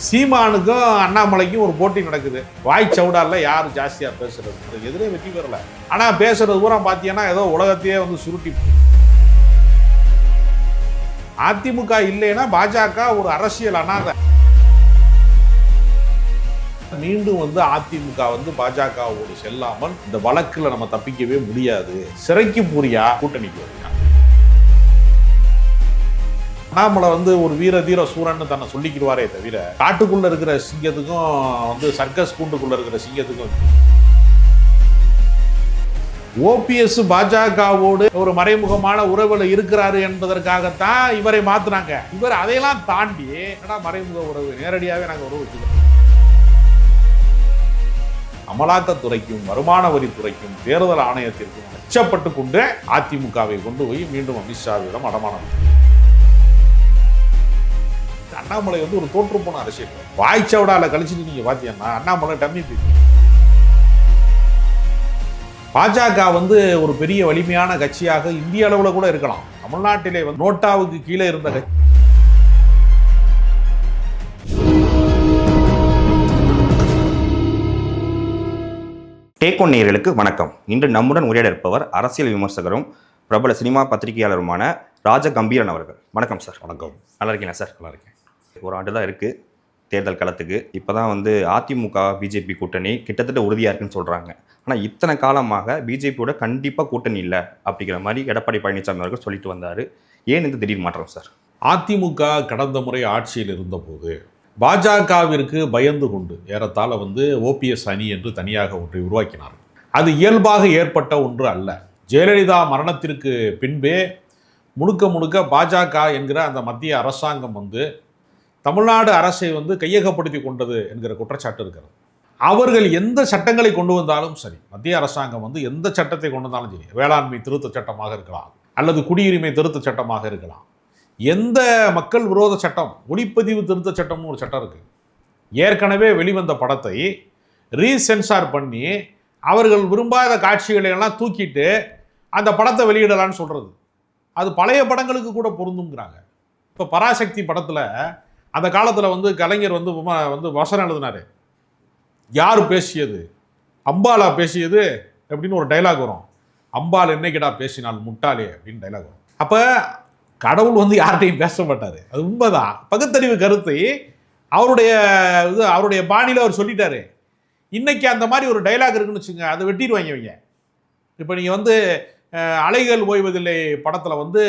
சீமானுக்கும் அண்ணாமலைக்கும் ஒரு போட்டி நடக்குது. வாய் சவுடால யார் ஜாஸ்தியாக பேசுறது, எதிரே வெற்றி பெறல. ஆனால் பேசுறது பூரா பார்த்தீங்கன்னா ஏதோ உலகத்தையே வந்து சுருட்டி. அதிமுக இல்லைன்னா பாஜக ஒரு அரசியல் அனாதை. மீண்டும் வந்து அதிமுக வந்து பாஜகவோடு செல்லாமல் இந்த வழக்குல நம்ம தப்பிக்கவே முடியாது. சிறைக்கு போறியா, கூட்டணிக்கு வரியா? அண்ணாமலை வந்து ஒரு வீர தீர சூரன்னு தன்னை சொல்லிக்கிடுவாரே தவிர, காட்டுக்குள்ள இருக்கிற சிங்கத்துக்கும் வந்து சர்க்கஸ் கூண்டுக்குள்ள இருக்கிற சிங்கத்துக்கும். ஓபிஎஸ் பாஜகவோடு ஒரு மறைமுகமான உறவுல இருக்கிறாரு என்பதற்காகத்தான் இவரை மாத்துனாங்க. இவர் அதையெல்லாம் தாண்டி மறைமுக உறவு, நேரடியாவே நாங்க உறவு வச்சுக்கிறோம். அமலாக்கத்துறைக்கும் வருமான வரித்துறைக்கும் தேர்தல் ஆணையத்திற்கும் அச்சப்பட்டு கொண்டு அதிமுகவை கொண்டு போய் மீண்டும் அமித்ஷாவிடம் அடமானம். அண்ணாமலை வந்து ஒரு தோற்று போன அரசியல். வாய்ச்சவடால கழிச்சுட்டு நீங்க பாத்தீங்கன்னா அண்ணாமலை டம்மி பீஸ். பாஜக வந்து ஒரு பெரிய வலிமையான கட்சியாக இந்திய அளவில் கூட இருக்கலாம். தமிழ்நாட்டிலே வந்து நோட்டாவுக்கு கீழே இருந்த கட்சி. டேக் ஒன் நேயர்களுக்கு வணக்கம். இன்று நம்முடன் உரையாட இருப்பவர் அரசியல் விமர்சகரும் பிரபல சினிமா பத்திரிகையாளருமான ராஜகம்பீரன் அவர்கள். வணக்கம் சார். வணக்கம். நல்லா இருக்கீங்களா சார்? நல்லா இருக்கேன். ஒரு ஆண்டு தான் இருக்குது தேர்தல் களத்துக்கு. இப்போ தான் வந்து அதிமுக பிஜேபி கூட்டணி கிட்டத்தட்ட உறுதியாக இருக்குன்னு சொல்கிறாங்க. ஆனால் இத்தனை காலமாக பிஜேபியோட கண்டிப்பாக கூட்டணி இல்லை அப்படிங்கிற மாதிரி எடப்பாடி பழனிசாமி அவர்கள் சொல்லிட்டு வந்தார். ஏன் இந்த திடீர் மாற்றம் சார்? அதிமுக கடந்த முறை ஆட்சியில் இருந்தபோது பாஜகவிற்கு பயந்து கொண்டு ஏறத்தாழ வந்து ஓபிஎஸ் அணி என்று தனியாக ஒன்றை உருவாக்கினார். அது இயல்பாக ஏற்பட்ட ஒன்று அல்ல. ஜெயலலிதா மரணத்திற்கு பின்பே முழுக்க பாஜக என்கிற அந்த மத்திய அரசாங்கம் வந்து தமிழ்நாடு அரசை வந்து கையகப்படுத்தி கொண்டது என்கிற குற்றச்சாட்டு இருக்கிறது. அவர்கள் எந்த சட்டங்களை கொண்டு வந்தாலும் சரி, மத்திய அரசாங்கம் வந்து எந்த சட்டத்தை கொண்டு வந்தாலும் சரி, வேளாண்மை திருத்த சட்டமாக இருக்கலாம் அல்லது குடியுரிமை திருத்த சட்டமாக இருக்கலாம், எந்த மக்கள் விரோத சட்டம், ஒளிப்பதிவு திருத்த சட்டம்னு ஒரு சட்டம் இருக்குது. ஏற்கனவே வெளிவந்த படத்தை ரீசென்சார் பண்ணி அவர்கள் விரும்பாத காட்சிகளை எல்லாம் தூக்கிட்டு அந்த படத்தை வெளியிடலான்னு சொல்கிறது. அது பழைய படங்களுக்கு கூட பொருந்துங்கிறாங்க. இப்போ பராசக்தி படத்தில் அந்த காலத்தில் வந்து கலைஞர் வந்து வசனம் எழுதினார். யார் பேசியது? அம்பாலா பேசியது அப்படின்னு ஒரு டைலாக் வரும். அம்பாள் என்னைக்கிடா பேசினால் முட்டாளே அப்படின்னு டைலாக் வரும். அப்போ கடவுள் வந்து யார்கிட்டையும் பேச மாட்டார். அது உண்மைதான். பகுத்தறிவு கருத்தை அவருடைய பாணியில் அவர் சொல்லிட்டாரு. இன்னைக்கு அந்த மாதிரி ஒரு டைலாக் இருக்குன்னு வச்சுங்க, அதை வெட்டிடுவாங்க இவங்க. இப்போ நீங்கள் வந்து அலைகள் ஓய்வதில்லை படத்தில் வந்து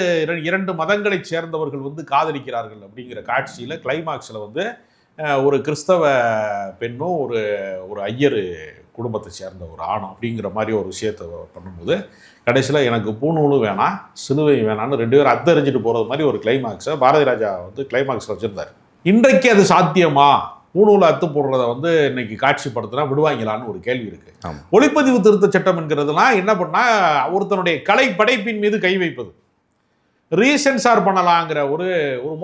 இரண்டு மதங்களை சேர்ந்தவர்கள் வந்து காதலிக்கிறார்கள் அப்படிங்கிற காட்சியில் கிளைமாக்ஸில் வந்து ஒரு கிறிஸ்தவ பெண்ணும் ஒரு ஐயர் குடும்பத்தை சேர்ந்த ஒரு ஆணும் அப்படிங்கிற மாதிரி ஒரு விஷயத்தை பண்ணும்போது கடைசியில் எனக்கு பூநூலும் வேணாம் சிலுவை வேணான்னு ரெண்டு பேரும் அத்தறிஞ்சிட்டு போகிறது மாதிரி ஒரு கிளைமாக்ஸை பாரதி ராஜா வந்து கிளைமாக்ஸில் வச்சுருந்தார். இன்றைக்கு அது சாத்தியமா? பூணூல அத்து போடுறத வந்து இன்னைக்கு காட்சிப்படுத்தினா விடுவாங்களான்னு ஒரு கேள்வி இருக்கு. ஒளிப்பதிவு திருத்த சட்டம் என்கிறதுலாம் என்ன பண்ணா, ஒருத்தனுடைய கலை படைப்பின் மீது கை வைப்பது, ரீசென்சார் பண்ணலாங்கிற ஒரு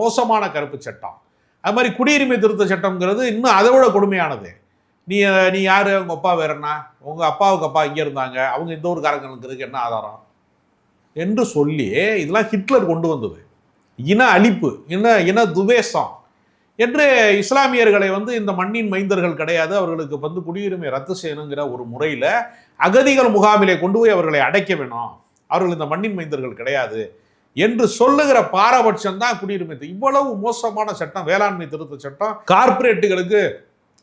மோசமான கருப்பு சட்டம். அது மாதிரி குடியுரிமை திருத்த சட்டம்ங்கிறது இன்னும் அதை விட கொடுமையானது. நீ யாரு, உங்க அப்பா வேற என்ன, உங்க அப்பாவுக்கு அப்பா இங்கே இருந்தாங்க, அவங்க இந்த ஊருக்காரங்களுக்கு என்ன ஆதாரம் என்று சொல்லி இதெல்லாம் ஹிட்லர் கொண்டு வந்தது. இன அழிப்பு, இன துவேஷம் என்று இஸ்லாமியர்களை வந்து இந்த மண்ணின் மைந்தர்கள் கிடையாது, அவர்களுக்கு வந்து குடியுரிமை ரத்து செய்யணுங்கிற ஒரு முறையில் அகதிகள் முகாமிலே கொண்டு போய் அவர்களை அடைக்க வேணும், அவர்கள் இந்த மண்ணின் மைந்தர்கள் கிடையாது என்று சொல்லுகிற பாரபட்சம் தான் குடியுரிமை. இவ்வளவு மோசமான சட்டம் வேளாண்மை திருத்த சட்டம், கார்ப்பரேட்டுகளுக்கு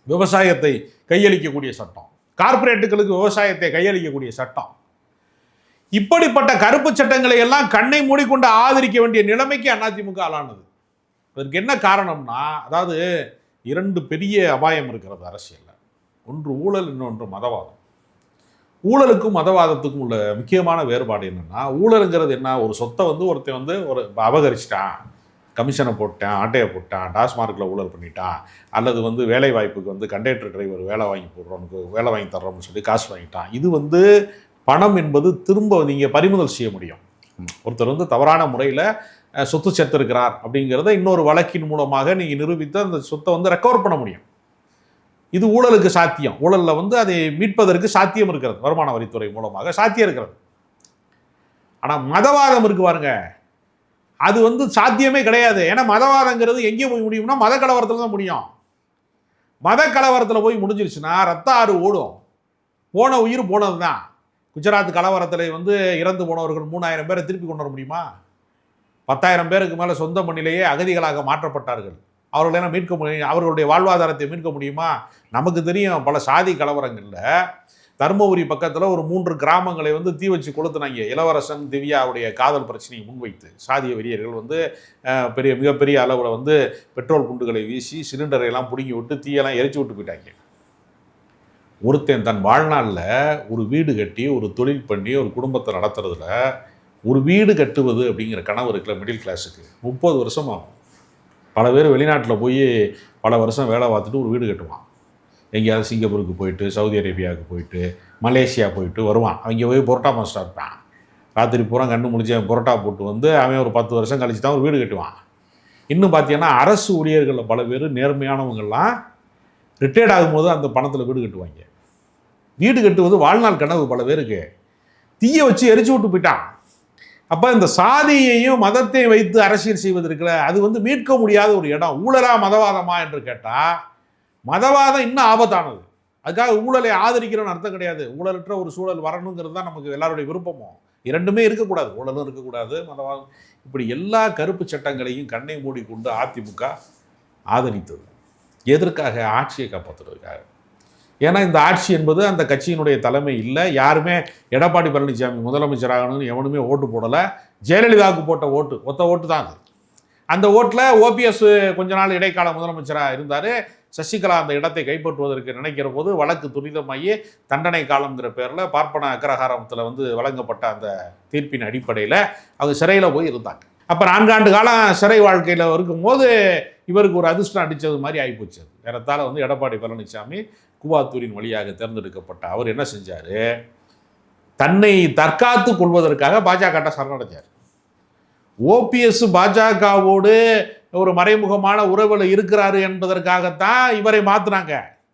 விவசாயத்தை கையளிக்கக்கூடிய சட்டம், கார்ப்பரேட்டுகளுக்கு விவசாயத்தை கையளிக்கக்கூடிய சட்டம். இப்படிப்பட்ட கருப்பு சட்டங்களை எல்லாம் கண்ணை மூடிக்கொண்டு ஆதரிக்க வேண்டிய நிலைமைக்கு அதிமுக ஆளானது. அதற்கு என்ன காரணம்னா, அதாவது இரண்டு பெரிய அபாயம் இருக்கிறது அரசியலில். ஒன்று ஊழல், இன்னொன்று மதவாதம். ஊழலுக்கும் மதவாதத்துக்கும் உள்ள முக்கியமான வேறுபாடு என்னென்னா, ஊழலுங்கிறது என்ன, ஒரு சொத்தை வந்து ஒருத்தன் வந்து ஒரு அபகரிச்சிட்டான், கமிஷனை போட்டான், ஆட்டையை போட்டான், டாஸ்மார்க்கில் ஊழல் பண்ணிட்டான், அல்லது வந்து வேலை வாய்ப்புக்கு வந்து கண்டக்டர் டிரைவர் வேலை வாங்கி போடுறோம்னு வேலை வாங்கி தர்றோம்னு சொல்லி காசு வாங்கிட்டான். இது வந்து பணம் என்பது திரும்ப நீங்கள் பறிமுதல் செய்ய முடியும். ஒருத்தர் வந்து தவறான முறையில் சொத்து சேர்த்திருக்கிறார் அப்படிங்கிறத இன்னொரு வழக்கின் மூலமாக நீங்கள் நிரூபித்து அந்த சொத்தை வந்து ரெக்கவர் பண்ண முடியும். இது ஊழலுக்கு சாத்தியம். ஊழலில் வந்து அதை மீட்பதற்கு சாத்தியம் இருக்கிறது, வருமான வரித்துறை மூலமாக சாத்தியம் இருக்கிறது. ஆனால் மதவாதம் இருக்கு பாருங்க, அது வந்து சாத்தியமே கிடையாது. ஏன்னா மதவாதங்கிறது எங்கே போய் முடியும்னா மத கலவரத்தில் தான் முடியும். மத கலவரத்தில் போய் முடிஞ்சிருச்சுன்னா ரத்த ஆறு ஓடும். போன உயிர் போனது தான். குஜராத் கலவரத்தில் வந்து இறந்து போனவர்கள் 3000 பேரை திருப்பி கொண்டு வர முடியுமா? 10,000 பேருக்கு மேலே சொந்த மண்ணிலேயே அகதிகளாக மாற்றப்பட்டார்கள். அவர்களெல்லாம் மீட்க முடியும்? அவர்களுடைய வாழ்வாதாரத்தை மீட்க முடியுமா? நமக்கு தெரியும் பல சாதி கலவரங்களில் தருமபுரி பக்கத்தில் ஒரு 3 கிராமங்களை வந்து தீ வச்சு கொளுத்துனாங்க. இளவரசன் திவ்யாவுடைய காதல் பிரச்சனையை முன்வைத்து சாதிய வெறியர்கள் வந்து மிகப்பெரிய அளவில் வந்து பெட்ரோல் குண்டுகளை வீசி சிலிண்டரை எல்லாம் பிடுங்கி விட்டு தீயெல்லாம் எரிச்சு விட்டு போயிட்டாங்க. ஒருத்தன் தன் வாழ்நாளில் ஒரு வீடு கட்டி ஒரு தொழில் பண்ணி ஒரு குடும்பத்தை நடத்துறதுல ஒரு வீடு கட்டுவது அப்படிங்கிற கனவு இருக்குல்ல மிடில் கிளாஸுக்கு 30 வருஷம் ஆகும். பல பேர் வெளிநாட்டில் போய் பல வருஷம் வேலை பார்த்துட்டு ஒரு வீடு கட்டுவான். எங்கேயாவது சிங்கப்பூருக்கு போயிட்டு சவுதி அரேபியாவுக்கு போயிட்டு மலேசியா போயிட்டு வருவான். அவங்க போய் பொரோட்டா மாஸ்டர் இருப்பான். ராத்திரி பூரா கண்ணு முடிச்சு அவன் பொரோட்டா போட்டு வந்து அவன் ஒரு 10 வருஷம் கழிச்சு தான் ஒரு வீடு கட்டுவான். இன்னும் பார்த்தீங்கன்னா அரசு ஊழியர்களில் பல பேர் நேர்மையானவங்கள்லாம் ரிட்டையர்ட் ஆகும்போது அந்த பணத்தில் வீடு கட்டுவாங்க. வீடு கட்டுவது வாழ்நாள் கனவு பல பேருக்கு. தீயை வச்சு எரிச்சு விட்டு போயிட்டான். அப்போ இந்த சாதியையும் மதத்தையும் வைத்து அரசியல் செய்வது இருக்குல்ல, அது வந்து மீட்க முடியாத ஒரு இடம். ஊழலா மதவாதமா என்று கேட்டால் மதவாதம் இன்னும் ஆபத்தானது. அதுக்காக ஊழலை ஆதரிக்கிறோன்னு அர்த்தம் கிடையாது. ஊழலற்ற ஒரு சூழல் வரணுங்கிறது தான் நமக்கு எல்லாருடைய விருப்பமும். இரண்டுமே இருக்கக்கூடாது, ஊழலும் இருக்கக்கூடாது, மதவாதம். இப்படி எல்லா கருப்பு சட்டங்களையும் கண்ணை மூடிக்கொண்டு அதிமுக ஆதரித்தது. எதற்காக? ஆட்சியை காப்பாற்றுறதுக்காக. ஏன்னா இந்த ஆட்சி என்பது அந்த கட்சியினுடைய தலைமை இல்லை. யாருமே எடப்பாடி பழனிசாமி முதலமைச்சராகணும்னு எவனுமே ஓட்டு போடலை. ஜெயலலிதாவுக்கு போட்ட ஓட்டு ஒத்த ஓட்டு தான் அது. அந்த ஓட்டில் ஓபிஎஸ் கொஞ்ச நாள் இடைக்கால முதலமைச்சராக இருந்தார். சசிகலா அந்த இடத்தை கைப்பற்றுவதற்கு நினைக்கிற போது வழக்கு துரிதமாகி தண்டனை காலம்ங்கிற பேரில் பார்ப்பன அக்ரஹாரத்தில் வந்து வழங்கப்பட்ட அந்த தீர்ப்பின் அடிப்படையில் அவங்க சிறையில் போய் இருந்தாங்க. அப்போ 4 ஆண்டு காலம் சிறை வாழ்க்கையில் இருக்கும்போது இவருக்கு ஒரு அதிர்ஷ்டம் அடித்தது மாதிரி ஆகிப்போச்சு. ஏறத்தாழ வந்து எடப்பாடி பழனிசாமி கூவாத்தூரின் வழியாக தேர்ந்தெடுக்கப்பட்ட அவர் என்ன செஞ்சார்? தன்னை தற்காத்து கொள்வதற்காக பாஜக சரணடைஞ்சார். ஓபிஎஸ் பாஜகவோடு ஒரு மறைமுகமான உறவில் இருக்கிறாரு என்பதற்காகத்தான் இவரை மாற்றினாங்க.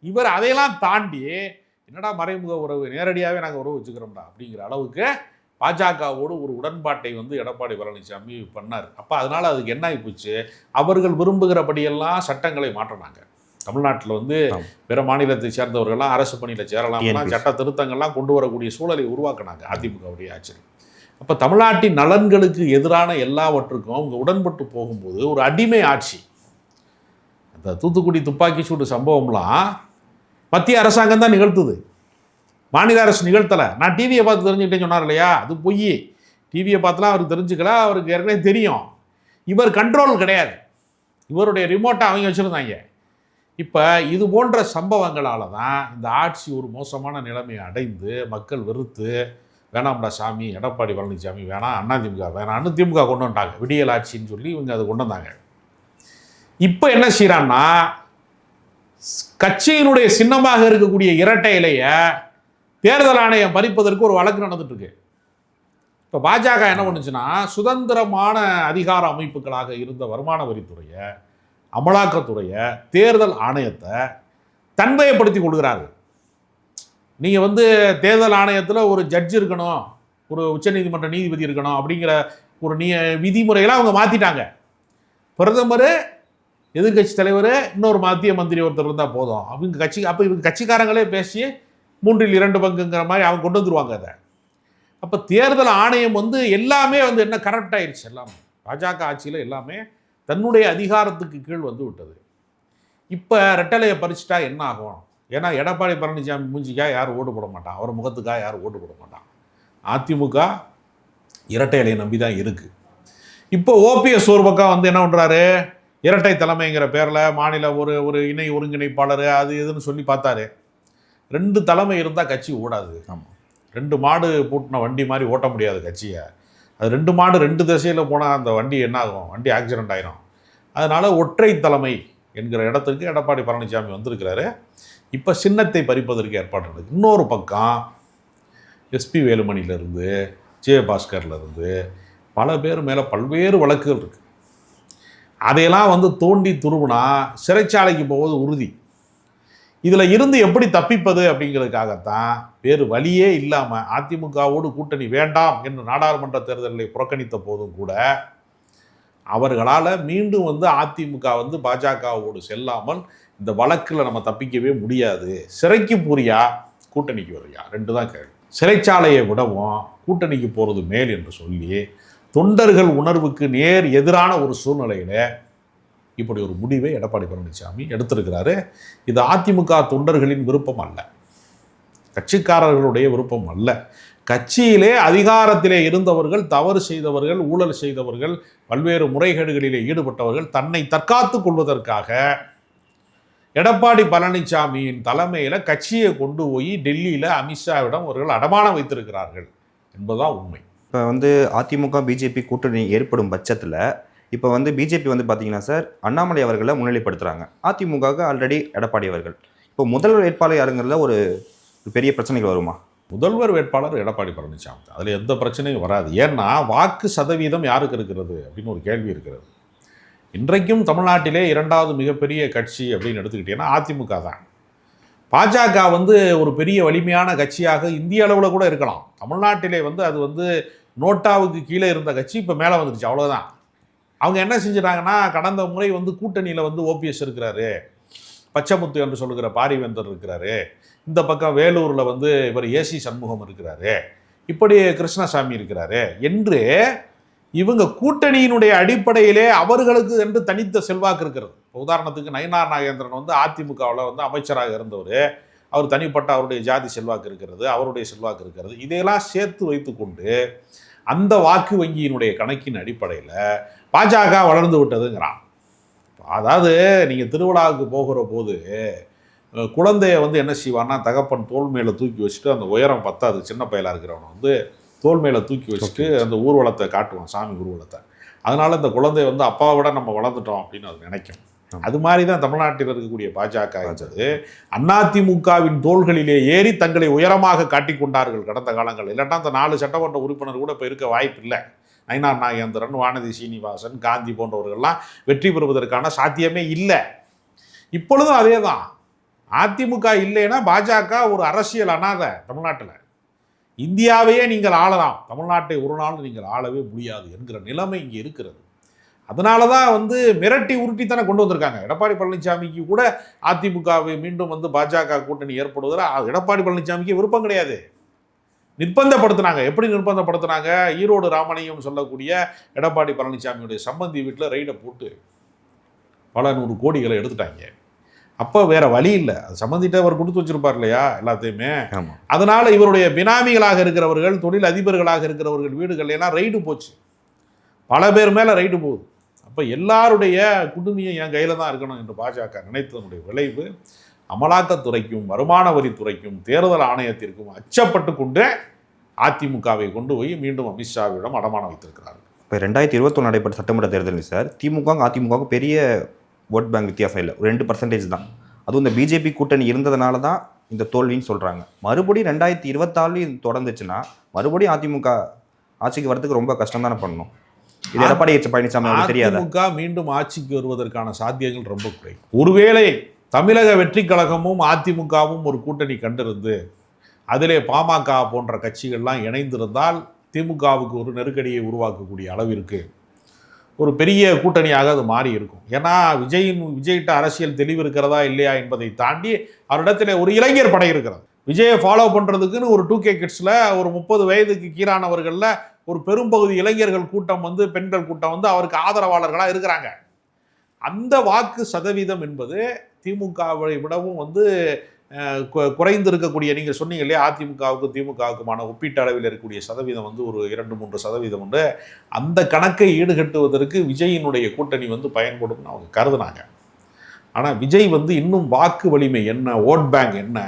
இவர் அதையெல்லாம் தாண்டி என்னடா மறைமுக உறவு, நேரடியாகவே நாங்கள் உறவு வச்சுக்கிறோம்டா அப்படிங்கிற அளவுக்கு பாஜகவோடு ஒரு உடன்பாட்டை வந்து எடப்பாடி பழனிசாமி பண்ணார். அப்போ அதனால் அதுக்கு என்ன ஆகிப்போச்சு? அவர்கள் விரும்புகிறபடியெல்லாம் சட்டங்களை மாற்றினாங்க. தமிழ்நாட்டில் வந்து பிற மாநிலத்தை சேர்ந்தவர்கள்லாம் அரசு பணியில் சேரலாம், சட்ட திருத்தங்கள்லாம் கொண்டு வரக்கூடிய சூழலை உருவாக்கினாங்க அதிமுகவுடைய ஆட்சியில். அப்போ தமிழ்நாட்டின் நலன்களுக்கு எதிரான எல்லாவற்றுக்கும் அவங்க உடன்பட்டு போகும்போது ஒரு அடிமை ஆட்சி. அந்த தூத்துக்குடி துப்பாக்கி சூடு சம்பவம்லாம் மத்திய அரசாங்கம் தான் நிகழ்த்துது, மாநில அரசு நிகழ்த்தலை. நான் டிவியை பார்த்து தெரிஞ்சுக்கிட்டேன்னு சொன்னார் இல்லையா, அது பொய். டிவியை பார்த்துலாம் அவருக்கு தெரிஞ்சுக்கல, அவருக்கு ஏற்கனவே தெரியும். இவர் கண்ட்ரோல் கிடையாது, இவருடைய ரிமோட்டை அவங்க வச்சுருந்தாங்க. இப்போ இது போன்ற சம்பவங்களால் தான் இந்த ஆட்சி ஒரு மோசமான நிலைமையை அடைந்து மக்கள் வெறுத்து வேணாம்டா சாமி, எடப்பாடி பழனிசாமி வேணாம், அதிமுக வேணாம்னு திமுக கொண்டு வந்துட்டாங்க. விடியல் ஆட்சின்னு சொல்லி இவங்க அதை கொண்டு வந்தாங்க. இப்போ என்ன செய்யறான்னா, கட்சியினுடைய சின்னமாக இருக்கக்கூடிய இரட்டை இலையை தேர்தல் ஆணையம் பறிப்பதற்கு ஒரு வழக்கு நடந்துட்டு இருக்கு. இப்போ பாஜக என்ன பண்ணுச்சுன்னா, சுதந்திரமான அதிகார அமைப்புகளாக இருந்த வருமான வரித்துறையை, அமலாக்கத்துறையை, தேர்தல் ஆணையத்தை தன்மையப்படுத்தி கொடுக்குறார்கள். நீங்கள் வந்து தேர்தல் ஆணையத்தில் ஒரு ஜட்ஜ் இருக்கணும், ஒரு உச்சநீதிமன்ற நீதிபதி இருக்கணும் அப்படிங்கிற ஒரு விதிமுறைகளை அவங்க மாற்றிட்டாங்க. பிரதமர், எதிர்கட்சி தலைவர், இன்னொரு மத்திய மந்திரி ஒருத்தர் இருந்தால் போதும் அவங்க கட்சி. அப்போ இவங்க கட்சிக்காரங்களே பேசி 3/2 பங்குங்கிற மாதிரி அவங்க கொண்டு வந்துருவாங்க அதை. அப்போ தேர்தல் ஆணையம் வந்து எல்லாமே வந்து என்ன கரெக்ட் ஆயிடுச்சு. எல்லாமே பாஜக ஆட்சியில் எல்லாமே தன்னுடைய அதிகாரத்துக்கு கீழ் வந்து விட்டது. இப்போ ரெட்டலையை பறிச்சுட்டா என்ன ஆகும்? ஏன்னா எடப்பாடி பழனிசாமி மூஞ்சிக்காக யாரும் ஓட்டு போட மாட்டான், அவர் முகத்துக்காக யாரும் ஓட்டு போட மாட்டான். அதிமுக இரட்டை இலையை நம்பி தான் இருக்குது. இப்போ ஓபிஎஸ் ஒரு பக்கம் வந்து என்ன பண்ணுறாரு, இரட்டை தலைமைங்கிற பேரில் மாநில ஒரு இணை ஒருங்கிணைப்பாளர் அது இதுன்னு சொல்லி பார்த்தாரு. 2 தலைமை இருந்தால் கட்சி ஓடாது. ஆமாம், 2 மாடு பூட்டின வண்டி மாதிரி ஓட்ட முடியாது கட்சியை. அது 2 மாடு 2 திசையில் போனால் அந்த வண்டி என்ன ஆகும்? வண்டி ஆக்சிடென்ட் ஆயிரும். அதனால் ஒற்றை தலைமை என்கிற இடத்துக்கு எடப்பாடி பழனிசாமி வந்திருக்கிறாரு. இப்போ சின்னத்தை பறிப்பதற்கு ஏற்பாடு நடக்குது. இன்னொரு பக்கம் எஸ்பி வேலுமணியிலேருந்து ஜெயபாஸ்கர்லேருந்து பல பேர் மேலே பல்வேறு வழக்குகள் இருக்குது. அதையெல்லாம் வந்து தோண்டி துருவுனா சிறைச்சாலைக்கு போவது உறுதி. இதில் இருந்து எப்படி தப்பிப்பது அப்படிங்கிறதுக்காகத்தான் வேறு வழியே இல்லாமல் அதிமுகவோடு கூட்டணி வேண்டாம் என்று நாடாளுமன்ற தேர்தலை புறக்கணித்த போதும் கூட அவர்களால் மீண்டும் வந்து அதிமுக வந்து பாஜகவோடு செல்லாமல் இந்த வழக்கில் நம்ம தப்பிக்கவே முடியாது. சிறைக்கு போறியா, கூட்டணிக்கு வரியா, 2 தான் கேள்வி. சிறைச்சாலையை விடவும் கூட்டணிக்கு போகிறது மேல் என்று சொல்லி தொண்டர்கள் உணர்வுக்கு நேர் எதிரான ஒரு சூழ்நிலையில் இப்படி ஒரு முடிவை எடப்பாடி பழனிசாமி எடுத்திருக்கிறாரு. இது அதிமுக தொண்டர்களின் விருப்பம் அல்ல, கட்சிக்காரர்களுடைய விருப்பம் அல்ல. கட்சியிலே அதிகாரத்திலே இருந்தவர்கள், தவறு செய்தவர்கள், ஊழல் செய்தவர்கள், பல்வேறு முறைகேடுகளிலே ஈடுபட்டவர்கள் தன்னை தற்காத்துக் கொள்வதற்காக எடப்பாடி பழனிசாமியின் தலைமையில் கட்சியை கொண்டு போய் டெல்லியில் அமித்ஷாவிடம் அவர்கள் அடமானம் வைத்திருக்கிறார்கள் என்பதுதான் உண்மை. இப்போ அதிமுக பிஜேபி கூட்டணி ஏற்படும் பட்சத்தில் இப்போ பிஜேபி பார்த்தீங்கன்னா சார் அண்ணாமலை அவர்களை முன்னிலைப்படுத்துகிறாங்க, அதிமுகவுக்கு ஆல்ரெடி எடப்பாடி அவர்கள். இப்போ முதல்வர் வேட்பாளர் யாருங்கிறதுல ஒரு பெரிய பிரச்சனைகள் வருமா? முதல்வர் வேட்பாளர் எடப்பாடி பழனிசாமி, அதில் எந்த பிரச்சனையும் வராது. ஏன்னா வாக்கு சதவீதம் யாருக்கு இருக்கிறது அப்படின்னு ஒரு கேள்வி இருக்கிறது. இன்றைக்கும் தமிழ்நாட்டிலே 2வது மிகப்பெரிய கட்சி அப்படின்னு எடுத்துக்கிட்டீங்கன்னா அதிமுக தான். பாஜக ஒரு பெரிய வலிமையான கட்சியாக இந்திய அளவில் கூட இருக்கலாம். தமிழ்நாட்டிலே அது நோட்டாவுக்கு கீழே இருந்த கட்சி இப்போ மேலே வந்துடுச்சு, அவ்வளோதான். அவங்க என்ன செஞ்சுட்டாங்கன்னா, கடந்த முறை கூட்டணியில் ஓபிஎஸ் இருக்கிறாரு, பச்சைமுத்து என்று சொல்லுகிற பாரிவேந்தர் இருக்கிறாரு, இந்த பக்கம் வேலூரில் இவர் ஏசி சண்முகம் இருக்கிறாரு, இப்படி கிருஷ்ணசாமி இருக்கிறாரு என்று இவங்க கூட்டணியினுடைய அடிப்படையிலே அவர்களுக்கு என்று தனித்த செல்வாக்கு இருக்கிறது. உதாரணத்துக்கு நயினார் நாகேந்திரன் அதிமுகவில் அமைச்சராக இருந்தவர், அவர் தனிப்பட்ட அவருடைய ஜாதி செல்வாக்கு இருக்கிறது, அவருடைய செல்வாக்கு இருக்கிறது. இதையெல்லாம் சேர்த்து வைத்து கொண்டு அந்த வாக்கு வங்கியினுடைய கணக்கின் அடிப்படையில் பாஜக வளர்ந்து விட்டதுங்கிறான். அதாவது நீங்கள் திருவிழாவுக்கு போகிற போது குழந்தைய என்ன செய்வான்னா, தகப்பன் தோல் மேலே தூக்கி வச்சுட்டு, அந்த உயரம் பத்தாது சின்ன பயலாக இருக்கிறவனை தோல் மேலே தூக்கி வச்சுட்டு அந்த ஊர்வலத்தை காட்டுவான், சாமி ஊர்வலத்தை. அதனால் இந்த குழந்தை அப்பாவை விட நம்ம வளர்ந்துட்டோம் அப்படின்னு அது நினைக்கும். அது மாதிரி தான் தமிழ்நாட்டில் இருக்கக்கூடிய பாஜக இருந்தது. அதிமுகவின் தோள்களிலே ஏறி தங்களை உயரமாக காட்டிக்கொண்டார்கள் கடந்த காலங்கள். இல்லாட்டா அந்த 4 சட்டமன்ற உறுப்பினர் கூட இப்போ இருக்க வாய்ப்பு இல்லை. நயினார் நாகேந்திரன், வானதி சீனிவாசன், காந்தி போன்றவர்கள்லாம் வெற்றி பெறுவதற்கான சாத்தியமே இல்லை. இப்பொழுதும் அதே தான். அதிமுக இல்லைன்னா பாஜக ஒரு அரசியல் அனாதை. தமிழ்நாட்டில் இந்தியாவையே நீங்கள் ஆளலாம், தமிழ்நாட்டை ஒரு நாள் நீங்கள் ஆளவே முடியாது என்கிற நிலைமை இங்கே இருக்கிறது. அதனால தான் மிரட்டி உருட்டித்தானே கொண்டு வந்திருக்காங்க. எடப்பாடி பழனிசாமிக்கு கூட அதிமுகவை மீண்டும் பாஜக கூட்டணி ஏற்படுவதில் எடப்பாடி பழனிசாமிக்கு விருப்பம் கிடையாது. நிர்பந்தப்படுத்தினாங்க. எப்படி நிர்பந்தப்படுத்தினாங்க? ஈரோடு ராமனையும் சொல்லக்கூடிய எடப்பாடி பழனிசாமியுடைய சம்பந்தி வீட்டில் ரைடை போட்டு பல 100 கோடிகளை எடுத்துட்டாங்க. அப்போ வேற வழி இல்லை, அது சம்பந்திட்டு அவர் கொடுத்து வச்சிருப்பார் இல்லையா எல்லாத்தையுமே. அதனால இவருடைய பினாமிகளாக இருக்கிறவர்கள், தொழில் அதிபர்களாக இருக்கிறவர்கள் வீடுகள் எல்லாம் ரைடு போச்சு, பல பேர் மேலே ரைடு போகுது. அப்போ எல்லாருடைய குடுமையும் என் கையில் தான் இருக்கணும் என்று பாஜக நினைத்ததனுடைய விளைவு அமலாக்கத்துறைக்கும் வருமான வரித்துறைக்கும் தேர்தல் ஆணையத்திற்கும் அச்சப்பட்டு கொண்டு அதிமுகவை கொண்டு போய் மீண்டும் அமித்ஷாவிடம் அடமானம் வைத்திருக்கிறார்கள். இப்போ 2021 நடைபெற்ற சட்டமன்ற தேர்தலில் சார் திமுக அதிமுக பெரிய ஓட் பேங்க் வித்தியாசம் இல்லை, 2% தான். அதுவும் இந்த பிஜேபி கூட்டணி இருந்ததுனால தான் இந்த தோல்வின்னு சொல்கிறாங்க. மறுபடியும் 2024 இது தொடர்ந்துச்சுன்னா மறுபடியும் அதிமுக ஆட்சிக்கு வரதுக்கு ரொம்ப கஷ்டம் தானே பண்ணணும். இது எடப்பாடி பழனிசாமி தெரியாது. அதிமுக மீண்டும் ஆட்சிக்கு வருவதற்கான சாத்தியங்கள் ரொம்ப குறை. ஒருவேளை தமிழக வெற்றி கழகமும் அதிமுகவும் ஒரு கூட்டணி கண்டிருந்து அதிலே பாமக போன்ற கட்சிகள்லாம் இணைந்திருந்தால் திமுகவுக்கு ஒரு நெருக்கடியை உருவாக்கக்கூடிய அளவிற்கு ஒரு பெரிய கூட்டணியாக அது மாறி இருக்கும். ஏன்னா விஜய்கிட்ட அரசியல் தெளிவு இருக்கிறதா இல்லையா என்பதை தாண்டி அவரிடத்தில் ஒரு இளைஞர் படை இருக்கிறது. விஜயை ஃபாலோ பண்ணுறதுக்குன்னு ஒரு 2K கிட்ஸில் ஒரு 30 வயதுக்கு கீழானவர்களில் ஒரு பெரும்பகுதி இளைஞர்கள் கூட்டம் பெண்கள் கூட்டம் அவருக்கு ஆதரவாளர்களாக இருக்கிறாங்க. அந்த வாக்கு சதவீதம் என்பது திமுகவை விடவும் குறைந்து இருக்கக்கூடிய, நீங்கள் சொன்னீங்க இல்லையா, அதிமுகவுக்கும் திமுகவுக்குமான ஒப்பீட்டு அளவில் இருக்கக்கூடிய சதவீதம் ஒரு 2-3% உண்டு. அந்த கணக்கை ஈடுகட்டுவதற்கு விஜயினுடைய கூட்டணி பயன்படும்னு அவங்க கருதுனாங்க. ஆனால் விஜய் இன்னும் வாக்கு வலிமை என்ன, ஓட் பேங்க் என்ன,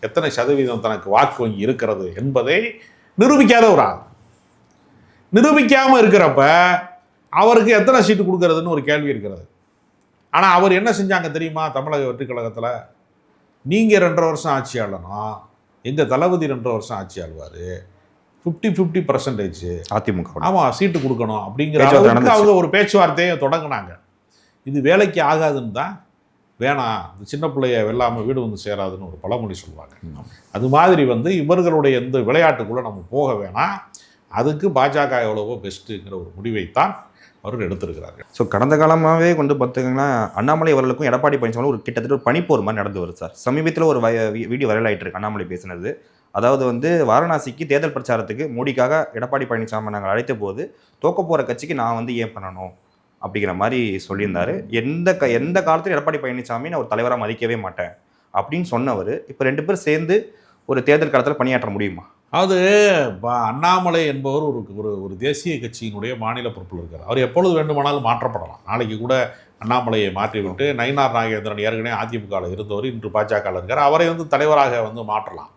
எத்தனை சதவீதம் தனக்கு வாக்கு வங்கி இருக்கிறது என்பதை நிரூபிக்காத ஒரு ஆள். நிரூபிக்காமல் இருக்கிறப்ப அவருக்கு எத்தனை சீட்டு கொடுக்கறதுன்னு ஒரு கேள்வி இருக்கிறது. ஆனால் அவர் என்ன செஞ்சாங்க தெரியுமா? தமிழக வெற்றி கழகத்தில் நீங்கள் 2.5 வருஷம் ஆட்சி ஆளனா, எங்கள் தளபதி 2.5 வருஷம் ஆட்சி ஆள்வார், 50-50% அதிமுக ஆமாம் சீட்டு கொடுக்கணும் அப்படிங்கிற அளவுக்கு அவங்க ஒரு பேச்சுவார்த்தையை தொடங்கினாங்க. இது வேலைக்கு ஆகாதுன்னு தான் வேணாம், இந்த சின்ன பிள்ளைய வெல்லாமல் வீடு சேராதுன்னு ஒரு பழமொழி சொல்லுவாங்க. அது மாதிரி இவர்களுடைய இந்த விளையாட்டுக்குள்ளே நம்ம போக வேணாம், அதுக்கு பாஜக எவ்வளவோ பெஸ்ட்டுங்கிற ஒரு முடிவைத்தான் அவர்கள் எடுத்திருக்கிறார்கள். ஸோ கடந்த காலமாகவே கொண்டு பார்த்தீங்கன்னா அண்ணாமலை அவர்களுக்கும் எடப்பாடி பழனிசாமி ஒரு கிட்டத்தட்ட ஒரு பனிப்போர் மாதிரி நடந்து வருது சார். சமீபத்தில் ஒரு வீடியோ வைரல் ஆகிட்டு இருக்கு அண்ணாமலை பேசினது. அதாவது வந்து வாரணாசிக்கு தேர்தல் பிரச்சாரத்துக்கு மோடிக்காக எடப்பாடி பழனிசாமி நாங்கள் அழைத்த போது தோக்க போகிற கட்சிக்கு நான் வந்து ஏன் பண்ணணும் அப்படிங்கிற மாதிரி சொல்லியிருந்தாரு. எந்த காலத்தில் எடப்பாடி பழனிசாமி நான் ஒரு தலைவராக மதிக்கவே மாட்டேன் அப்படின்னு சொன்னவர் இப்போ 2 பேர் சேர்ந்து ஒரு தேர்தல் காலத்தில் பணியாற்ற முடியுமா? அது அண்ணாமலை என்பவர் ஒரு தேசிய கட்சியினுடைய மாநில பொறுப்பில் இருக்கார். அவர் எப்பொழுது வேண்டுமானாலும் மாற்றப்படலாம். நாளைக்கு கூட அண்ணாமலையை மாற்றிவிட்டு நயினார் நாகேந்திரன் ஏற்கனவே அதிமுகவில் இருந்தவர் இன்று பாஜகவில் இருக்கார். அவரை வந்து தலைவராக வந்து மாற்றலாம்.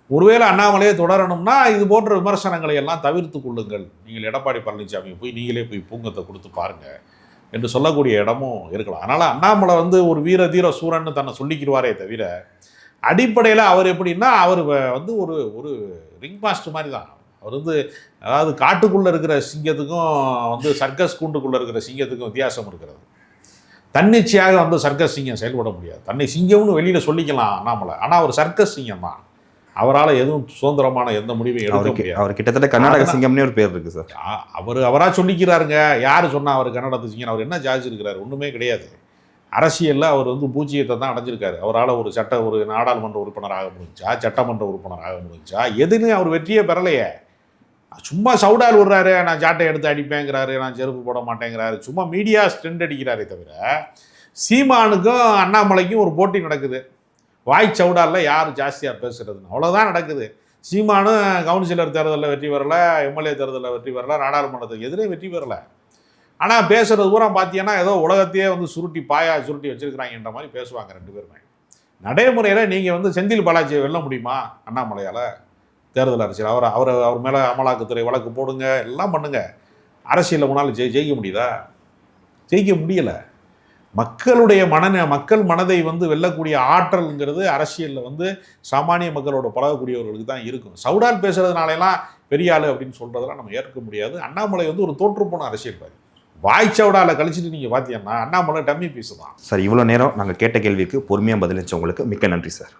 ஒருவேளை அண்ணாமலையை தொடரணும்னா இது போன்ற விமர்சனங்களை எல்லாம் தவிர்த்து கொள்ளுங்கள், நீங்கள் எடப்பாடி பழனிசாமி நீங்களே போய் பூங்கத்தை கொடுத்து பாருங்க என்று சொல்லக்கூடிய இடமும் இருக்கலாம். அதனால் அண்ணாமலை வந்து ஒரு வீர தீர சூரன்னு தன்னை சொல்லிக்கிடுவாரே தவிர அடிப்படையில் அவர் எப்படின்னா அவர் வந்து ஒரு ரிங் மாஸ்டர் மாதிரி தான். அவர் வந்து அதாவது காட்டுக்குள்ளே இருக்கிற சிங்கத்துக்கும் வந்து சர்க்கஸ் கூண்டுக்குள்ளே இருக்கிற சிங்கத்துக்கும் வித்தியாசம் இருக்கிறது. தன்னிச்சையாக வந்து சர்க்கஸ் சிங்கம் செயல்பட முடியாது. தன்னை சிங்கம்னு வெளியில் சொல்லிக்கலாம் அண்ணாமலை, ஆனால் அவர் சர்க்கஸ் சிங்கம் தான். அவரால் எதுவும் சுதந்திரமான எந்த முடிவையும் எடுக்க முடியாது. அவர் கிட்டத்தட்ட கர்நாடக சிங்கம்னே ஒரு பேர் இருக்குது சார். அவராக சொல்லிக்கிறாருங்க. யார் சொன்னால் அவர் கர்நாடக சிங்கம்? அவர் என்ன ஜார்ஜ் இருக்கிறார்? ஒன்றுமே கிடையாது. அரசியலில் அவர் வந்து பூஜ்ஜியத்தை தான் அடைஞ்சிருக்காரு. அவரால் ஒரு நாடாளுமன்ற உறுப்பினராக முடிஞ்சா, சட்டமன்ற உறுப்பினராக முடிஞ்சா, எதுன்னு அவர் வெற்றியே பெறலையே. சும்மா சவுடால் விடுறாரு, நான் சாட்டை எடுத்து அடிப்பேங்கிறாரு, நான் செருப்பு போட மாட்டேங்கிறாரு, சும்மா மீடியா ஸ்ட்ரெண்ட் அடிக்கிறாரே தவிர சீமானுக்கும் அண்ணாமலைக்கும் ஒரு போட்டி நடக்குது. வாய் சவுடாலில் யார் ஜாஸ்தியாக பேசுகிறதுன்னு அவ்வளோதான் நடக்குது. சீமானும் கவுன்சிலர் தேர்தலில் வெற்றி பெறலை, எம்எல்ஏ தேர்தலில் வெற்றி பெறலை, நாடாளுமன்றத்துக்கு எதிரே வெற்றி பெறலை. ஆனால் பேசுகிறது பூரா பார்த்தீங்கன்னா ஏதோ உலகத்தையே வந்து சுருட்டி வச்சுருக்கிறாங்கன்ற மாதிரி பேசுவாங்க 2 பேருமே. நடைமுறையில் நீங்கள் வந்து செந்தில் பாலாஜியை வெல்ல முடியுமா அண்ணாமலையால்? தேர்தல் அரசியல் அவர் மேலே அமலாக்கத்துறை வழக்கு போடுங்க, எல்லாம் பண்ணுங்க. அரசியலில் முன்னால் ஜெயிக்க முடியுதா? ஜெயிக்க முடியலை. மக்கள் மனதை வந்து வெல்லக்கூடிய ஆற்றல்ங்கிறது அரசியலில் வந்து சாமானிய மக்களோட பழகக்கூடியவர்களுக்கு தான் இருக்கும். சவுடால் பேசுகிறதுனாலலாம் பெரிய ஆள் அப்படின்னு சொல்கிறதெல்லாம் நம்ம ஏற்க முடியாது. அண்ணாமலை வந்து ஒரு தோற்றுப்போன அரசியல்வாதி. வாய்ச்சவுடால கழிச்சிட்டு நீங்கள் பார்த்தீங்கன்னா அண்ணாமலை டம்மி பீஸு தான் சார். இவ்வளோ நேரம் நாங்கள் கேட்ட கேள்விக்கு பொறுமையாக பதிலளிச்சவங்களுக்கு மிக்க நன்றி சார்.